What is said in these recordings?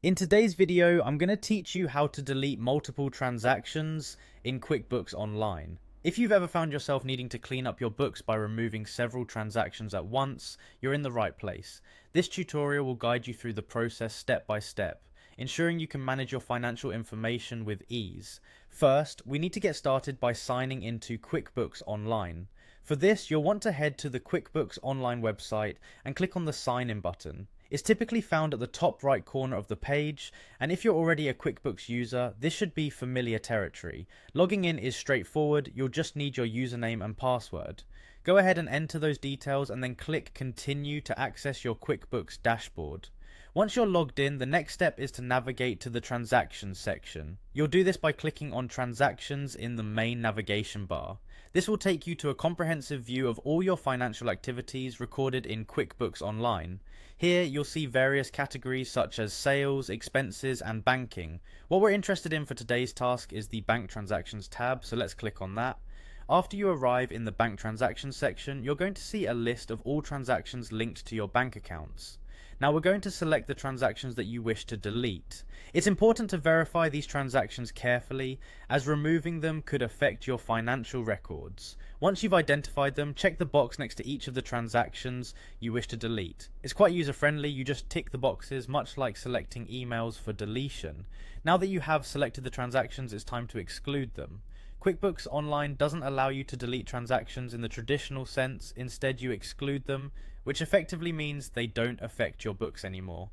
In today's video, I'm going to teach you how to delete multiple transactions in QuickBooks Online. If you've ever found yourself needing to clean up your books by removing several transactions at once, you're in the right place. This tutorial will guide you through the process step by step, ensuring you can manage your financial information with ease. First, we need to get started by signing into QuickBooks Online. For this, you'll want to head to the QuickBooks Online website and click on the Sign In button. It's typically found at the top right corner of the page, and if you're already a QuickBooks user, this should be familiar territory. Logging in is straightforward, you'll just need your username and password. Go ahead and enter those details and then click Continue to access your QuickBooks dashboard. Once you're logged in, the next step is to navigate to the Transactions section. You'll do this by clicking on Transactions in the main navigation bar. This will take you to a comprehensive view of all your financial activities recorded in QuickBooks Online. Here you'll see various categories such as sales, expenses, and banking. What we're interested in for today's task is the Bank Transactions tab, so let's click on that. After you arrive in the Bank Transactions section, you're going to see a list of all transactions linked to your bank accounts. Now we're going to select the transactions that you wish to delete. It's important to verify these transactions carefully, as removing them could affect your financial records. Once you've identified them, check the box next to each of the transactions you wish to delete. It's quite user friendly, you just tick the boxes, much like selecting emails for deletion. Now that you have selected the transactions, it's time to exclude them. QuickBooks Online doesn't allow you to delete transactions in the traditional sense, instead you exclude them, which effectively means they don't affect your books anymore.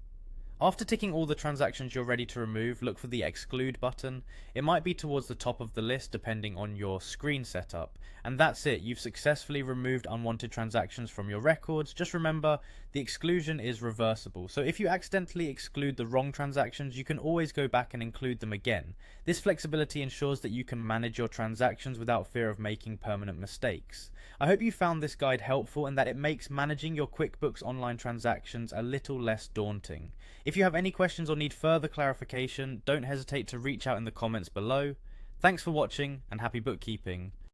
After ticking all the transactions you're ready to remove, look for the Exclude button. It might be towards the top of the list depending on your screen setup. And that's it, you've successfully removed unwanted transactions from your records. Just remember, the exclusion is reversible, so if you accidentally exclude the wrong transactions, you can always go back and include them again. This flexibility ensures that you can manage your transactions without fear of making permanent mistakes. I hope you found this guide helpful and that it makes managing your QuickBooks Online transactions a little less daunting. If you have any questions or need further clarification, don't hesitate to reach out in the comments below. Thanks for watching and happy bookkeeping.